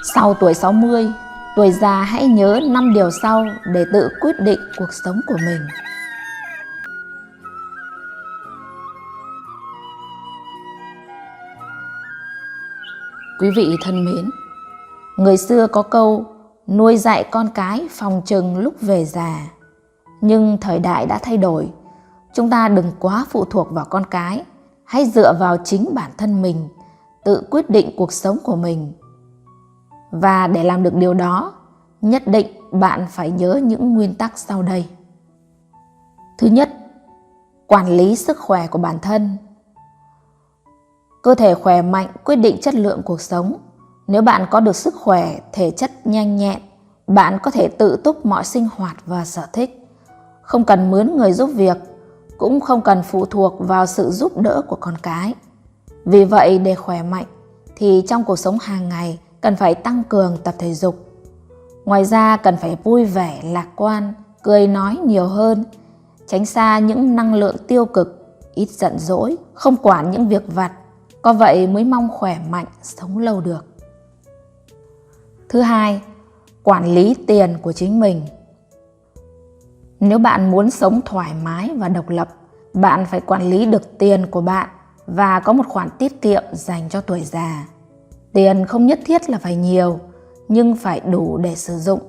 Sau tuổi 60, tuổi già hãy nhớ 5 điều sau để tự quyết định cuộc sống của mình. Quý vị thân mến, người xưa có câu nuôi dạy con cái phòng chừng lúc về già. Nhưng thời đại đã thay đổi, chúng ta đừng quá phụ thuộc vào con cái, hãy dựa vào chính bản thân mình, tự quyết định cuộc sống của mình. Và để làm được điều đó, nhất định bạn phải nhớ những nguyên tắc sau đây. Thứ nhất, quản lý sức khỏe của bản thân. Cơ thể khỏe mạnh quyết định chất lượng cuộc sống. Nếu bạn có được sức khỏe, thể chất nhanh nhẹn, bạn có thể tự túc mọi sinh hoạt và sở thích, không cần mướn người giúp việc, cũng không cần phụ thuộc vào sự giúp đỡ của con cái. Vì vậy, để khỏe mạnh thì trong cuộc sống hàng ngày cần phải tăng cường tập thể dục. Ngoài ra cần phải vui vẻ, lạc quan, cười nói nhiều hơn, tránh xa những năng lượng tiêu cực, ít giận dỗi, không quản những việc vặt. Có vậy mới mong khỏe mạnh, sống lâu được. Thứ hai, quản lý tiền của chính mình. Nếu bạn muốn sống thoải mái và độc lập, bạn phải quản lý được tiền của bạn và có một khoản tiết kiệm dành cho tuổi già. Tiền không nhất thiết là phải nhiều, nhưng phải đủ để sử dụng.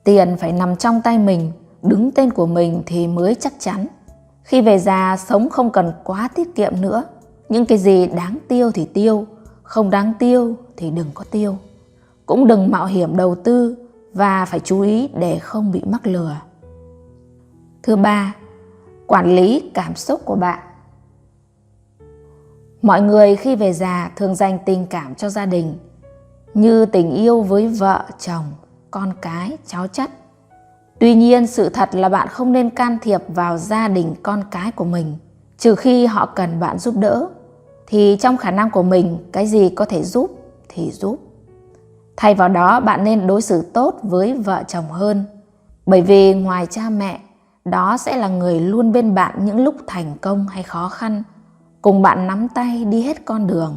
Tiền phải nằm trong tay mình, đứng tên của mình thì mới chắc chắn. Khi về già, sống không cần quá tiết kiệm nữa. Những cái gì đáng tiêu thì tiêu, không đáng tiêu thì đừng có tiêu. Cũng đừng mạo hiểm đầu tư và phải chú ý để không bị mắc lừa. Thứ ba, quản lý cảm xúc của bạn. Mọi người khi về già thường dành tình cảm cho gia đình, như tình yêu với vợ, chồng, con cái, cháu chắt. Tuy nhiên, sự thật là bạn không nên can thiệp vào gia đình con cái của mình, trừ khi họ cần bạn giúp đỡ. Thì trong khả năng của mình, cái gì có thể giúp thì giúp. Thay vào đó, bạn nên đối xử tốt với vợ chồng hơn. Bởi vì ngoài cha mẹ, đó sẽ là người luôn bên bạn những lúc thành công hay khó khăn, cùng bạn nắm tay đi hết con đường.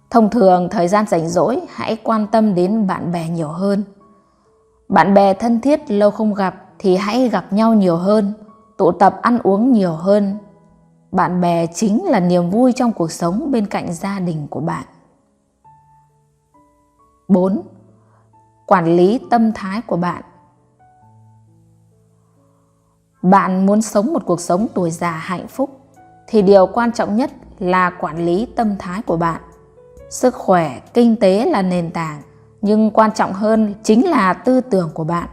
Thông thường, thời gian rảnh rỗi, hãy quan tâm đến bạn bè nhiều hơn. Bạn bè thân thiết lâu không gặp thì hãy gặp nhau nhiều hơn, tụ tập ăn uống nhiều hơn. Bạn bè chính là niềm vui trong cuộc sống bên cạnh gia đình của bạn. 4. Quản lý tâm thái của bạn. Bạn muốn sống một cuộc sống tuổi già hạnh phúc thì điều quan trọng nhất là quản lý tâm thái của bạn. Sức khỏe, kinh tế là nền tảng, nhưng quan trọng hơn chính là tư tưởng của bạn.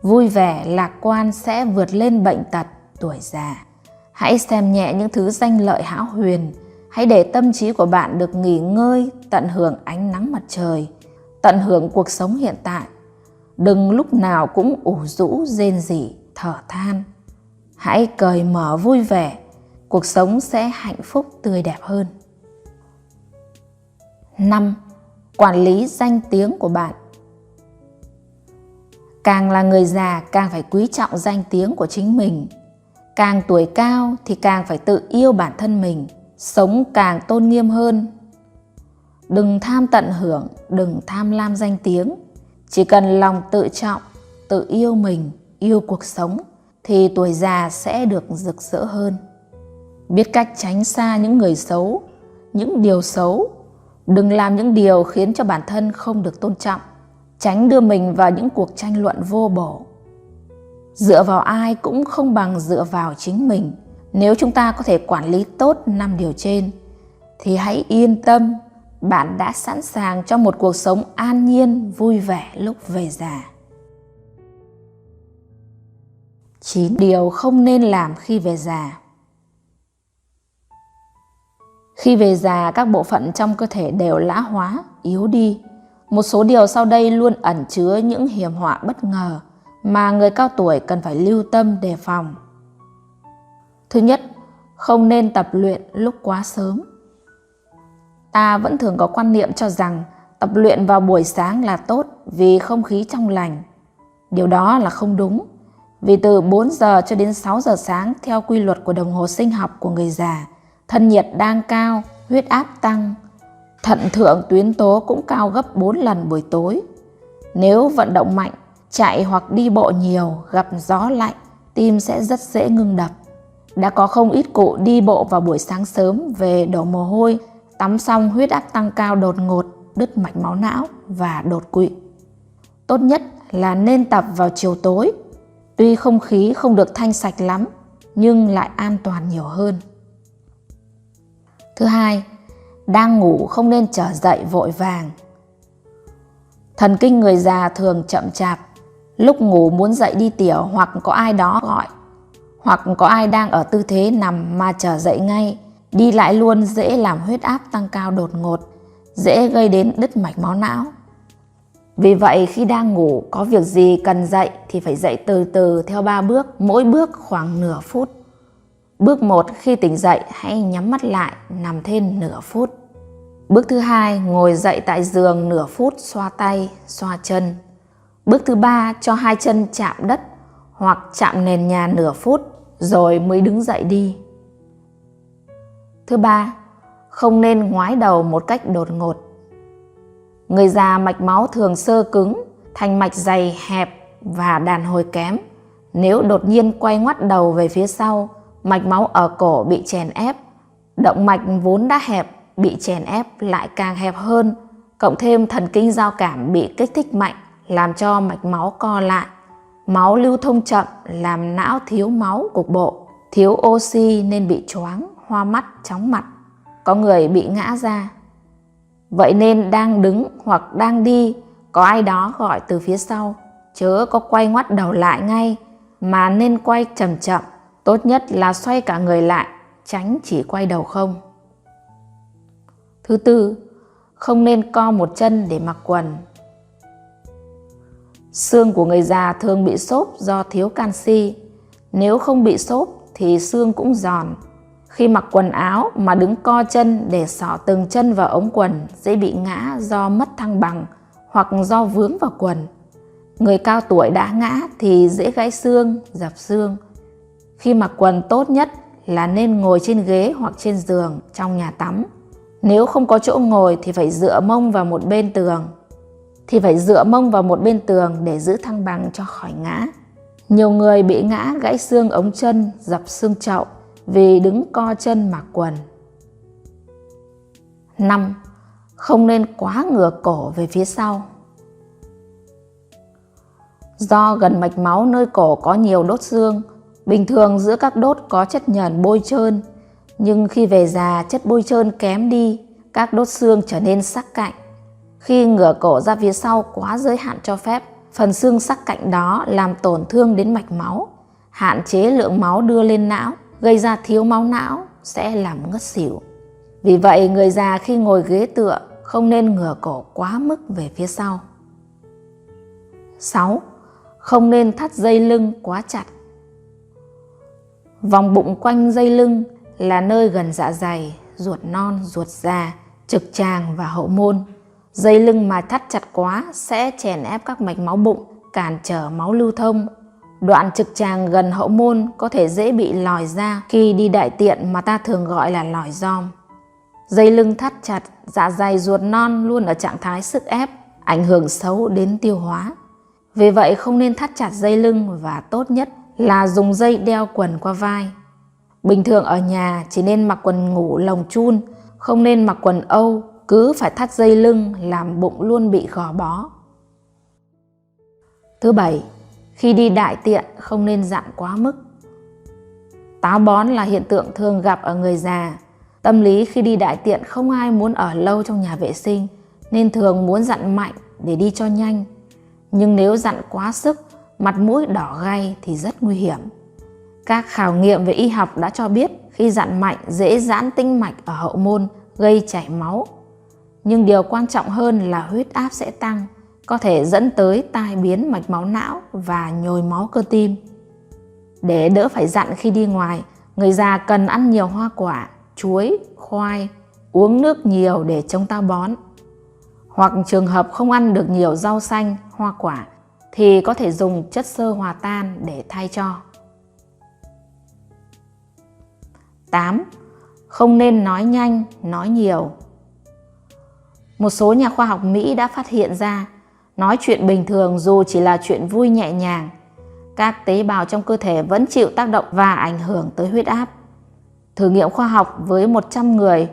Vui vẻ, lạc quan sẽ vượt lên bệnh tật tuổi già. Hãy xem nhẹ những thứ danh lợi hão huyền. Hãy để tâm trí của bạn được nghỉ ngơi, tận hưởng ánh nắng mặt trời, tận hưởng cuộc sống hiện tại. Đừng lúc nào cũng ủ rũ, rên rỉ, thở than. Hãy cởi mở vui vẻ, cuộc sống sẽ hạnh phúc tươi đẹp hơn. 5. Quản lý danh tiếng của bạn. Càng là người già càng phải quý trọng danh tiếng của chính mình. Càng tuổi cao thì càng phải tự yêu bản thân mình, sống càng tôn nghiêm hơn. Đừng tham tận hưởng, đừng tham lam danh tiếng. Chỉ cần lòng tự trọng, tự yêu mình, yêu cuộc sống thì tuổi già sẽ được rực rỡ hơn. Biết cách tránh xa những người xấu, những điều xấu. Đừng làm những điều khiến cho bản thân không được tôn trọng. Tránh đưa mình vào những cuộc tranh luận vô bổ. Dựa vào ai cũng không bằng dựa vào chính mình. Nếu chúng ta có thể quản lý tốt 5 điều trên thì hãy yên tâm, bạn đã sẵn sàng cho một cuộc sống an nhiên, vui vẻ lúc về già. 9. Điều không nên làm khi về già. Khi về già, các bộ phận trong cơ thể đều lão hóa, yếu đi. Một số điều sau đây luôn ẩn chứa những hiểm họa bất ngờ mà người cao tuổi cần phải lưu tâm đề phòng. Thứ nhất, không nên tập luyện lúc quá sớm. Ta vẫn thường có quan niệm cho rằng tập luyện vào buổi sáng là tốt vì không khí trong lành. Điều đó là không đúng, vì từ 4 giờ cho đến 6 giờ sáng theo quy luật của đồng hồ sinh học của người già, thân nhiệt đang cao, huyết áp tăng. Thận thượng tuyến tố cũng cao gấp 4 lần buổi tối. Nếu vận động mạnh, chạy hoặc đi bộ nhiều, gặp gió lạnh, tim sẽ rất dễ ngưng đập. Đã có không ít cụ đi bộ vào buổi sáng sớm về đổ mồ hôi, tắm xong huyết áp tăng cao đột ngột, đứt mạch máu não và đột quỵ. Tốt nhất là nên tập vào chiều tối. Tuy không khí không được thanh sạch lắm, nhưng lại an toàn nhiều hơn. Thứ hai, đang ngủ không nên trở dậy vội vàng. Thần kinh người già thường chậm chạp, lúc ngủ muốn dậy đi tiểu hoặc có ai đó gọi, hoặc có ai đang ở tư thế nằm mà trở dậy ngay, đi lại luôn dễ làm huyết áp tăng cao đột ngột, dễ gây đến đứt mạch máu não. Vì vậy khi đang ngủ có việc gì cần dậy thì phải dậy từ từ theo 3 bước, mỗi bước khoảng nửa phút. Bước 1, khi tỉnh dậy hãy nhắm mắt lại, nằm thêm nửa phút. Bước thứ 2, ngồi dậy tại giường nửa phút, xoa tay, xoa chân. Bước thứ 3, cho 2 chân chạm đất hoặc chạm nền nhà nửa phút rồi mới đứng dậy đi. Thứ 3, không nên ngoái đầu một cách đột ngột. Người già mạch máu thường xơ cứng, thành mạch dày hẹp và đàn hồi kém. Nếu đột nhiên quay ngoắt đầu về phía sau, mạch máu ở cổ bị chèn ép, động mạch vốn đã hẹp bị chèn ép lại càng hẹp hơn, cộng thêm thần kinh giao cảm bị kích thích mạnh làm cho mạch máu co lại. Máu lưu thông chậm làm não thiếu máu cục bộ, thiếu oxy nên bị choáng, hoa mắt, chóng mặt. Có người bị ngã ra. Vậy nên đang đứng hoặc đang đi, có ai đó gọi từ phía sau, chớ có quay ngoắt đầu lại ngay, mà nên quay chậm chậm. Tốt nhất là xoay cả người lại, tránh chỉ quay đầu không. Thứ tư, không nên co một chân để mặc quần. Xương của người già thường bị xốp do thiếu canxi. Nếu không bị xốp thì xương cũng giòn. Khi mặc quần áo mà đứng co chân để xỏ từng chân vào ống quần dễ bị ngã do mất thăng bằng hoặc do vướng vào quần. Người cao tuổi đã ngã thì dễ gãy xương, dập xương. Khi mặc quần tốt nhất là nên ngồi trên ghế hoặc trên giường trong nhà tắm. Nếu không có chỗ ngồi thì phải dựa mông vào một bên tường để giữ thăng bằng cho khỏi ngã. Nhiều người bị ngã gãy xương ống chân, dập xương chậu vì đứng co chân mặc quần. 5. Không nên quá ngửa cổ về phía sau. Do gần mạch máu nơi cổ có nhiều đốt xương, bình thường giữa các đốt có chất nhờn bôi trơn, nhưng khi về già chất bôi trơn kém đi, các đốt xương trở nên sắc cạnh. Khi ngửa cổ ra phía sau quá giới hạn cho phép, phần xương sắc cạnh đó làm tổn thương đến mạch máu, hạn chế lượng máu đưa lên não, gây ra thiếu máu não, sẽ làm ngất xỉu. Vì vậy, người già khi ngồi ghế tựa không nên ngửa cổ quá mức về phía sau. 6. Không nên thắt dây lưng quá chặt. Vòng bụng quanh dây lưng là nơi gần dạ dày, ruột non, ruột già, trực tràng và hậu môn. Dây lưng mà thắt chặt quá sẽ chèn ép các mạch máu bụng, cản trở máu lưu thông. Đoạn trực tràng gần hậu môn có thể dễ bị lòi ra khi đi đại tiện mà ta thường gọi là lòi giom. Dây lưng thắt chặt, dạ dày ruột non luôn ở trạng thái sức ép, ảnh hưởng xấu đến tiêu hóa. Vì vậy không nên thắt chặt dây lưng và tốt nhất là dùng dây đeo quần qua vai. Bình thường ở nhà chỉ nên mặc quần ngủ lồng chun, không nên mặc quần âu, cứ phải thắt dây lưng làm bụng luôn bị gò bó. Thứ 7. Khi đi đại tiện không nên dặn quá mức. Táo bón là hiện tượng thường gặp ở người già. Tâm lý khi đi đại tiện không ai muốn ở lâu trong nhà vệ sinh, nên thường muốn dặn mạnh để đi cho nhanh. Nhưng nếu dặn quá sức, mặt mũi đỏ gay thì rất nguy hiểm. Các khảo nghiệm về y học đã cho biết khi dặn mạnh dễ giãn tĩnh mạch ở hậu môn, gây chảy máu. Nhưng điều quan trọng hơn là huyết áp sẽ tăng, có thể dẫn tới tai biến mạch máu não và nhồi máu cơ tim. Để đỡ phải dặn khi đi ngoài, người già cần ăn nhiều hoa quả, chuối, khoai, uống nước nhiều để chống táo bón. Hoặc trường hợp không ăn được nhiều rau xanh, hoa quả thì có thể dùng chất xơ hòa tan để thay cho. 8. Không nên nói nhanh, nói nhiều. Một số nhà khoa học Mỹ đã phát hiện ra, nói chuyện bình thường dù chỉ là chuyện vui nhẹ nhàng, các tế bào trong cơ thể vẫn chịu tác động và ảnh hưởng tới huyết áp. Thử nghiệm khoa học với 100 người,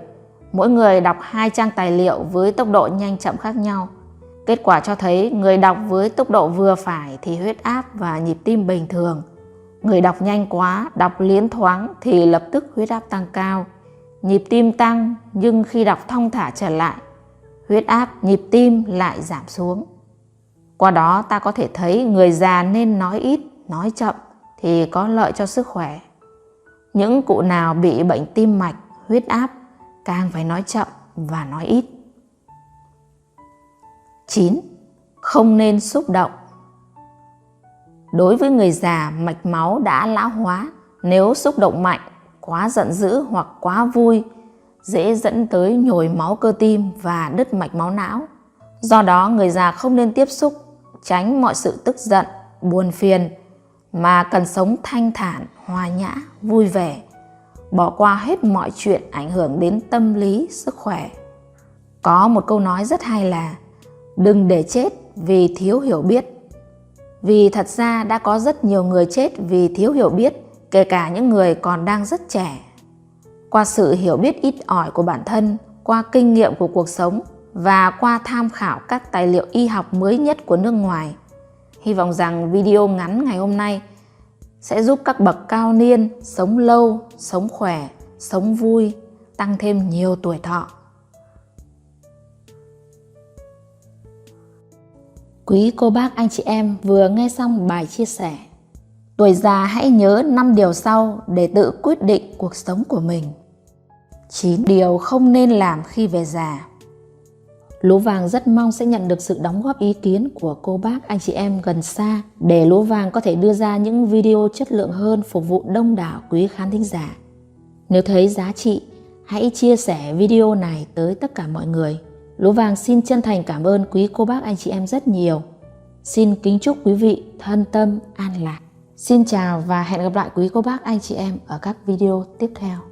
mỗi người đọc 2 trang tài liệu với tốc độ nhanh chậm khác nhau. Kết quả cho thấy người đọc với tốc độ vừa phải thì huyết áp và nhịp tim bình thường. Người đọc nhanh quá, đọc liến thoáng thì lập tức huyết áp tăng cao. Nhịp tim tăng, nhưng khi đọc thong thả trở lại, huyết áp, nhịp tim lại giảm xuống. Qua đó ta có thể thấy người già nên nói ít, nói chậm thì có lợi cho sức khỏe. Những cụ nào bị bệnh tim mạch, huyết áp càng phải nói chậm và nói ít. 9. Không nên xúc động. Đối với người già, mạch máu đã lão hóa. Nếu xúc động mạnh, quá giận dữ hoặc quá vui, dễ dẫn tới nhồi máu cơ tim và đứt mạch máu não. Do đó, người già không nên tiếp xúc, tránh mọi sự tức giận, buồn phiền, mà cần sống thanh thản, hòa nhã, vui vẻ, bỏ qua hết mọi chuyện ảnh hưởng đến tâm lý, sức khỏe. Có một câu nói rất hay là đừng để chết vì thiếu hiểu biết. Vì thật ra đã có rất nhiều người chết vì thiếu hiểu biết, kể cả những người còn đang rất trẻ. Qua sự hiểu biết ít ỏi của bản thân, qua kinh nghiệm của cuộc sống và qua tham khảo các tài liệu y học mới nhất của nước ngoài, hy vọng rằng video ngắn ngày hôm nay sẽ giúp các bậc cao niên sống lâu, sống khỏe, sống vui, tăng thêm nhiều tuổi thọ. Quý cô bác anh chị em vừa nghe xong bài chia sẻ. Tuổi già hãy nhớ 5 điều sau để tự quyết định cuộc sống của mình. 9 điều không nên làm khi về già. Lúa Vàng rất mong sẽ nhận được sự đóng góp ý kiến của cô bác anh chị em gần xa để Lúa Vàng có thể đưa ra những video chất lượng hơn phục vụ đông đảo quý khán thính giả. Nếu thấy giá trị, hãy chia sẻ video này tới tất cả mọi người. Lúa Vàng xin chân thành cảm ơn quý cô bác anh chị em rất nhiều. Xin kính chúc quý vị thân tâm an lạc. Xin chào và hẹn gặp lại quý cô bác anh chị em ở các video tiếp theo.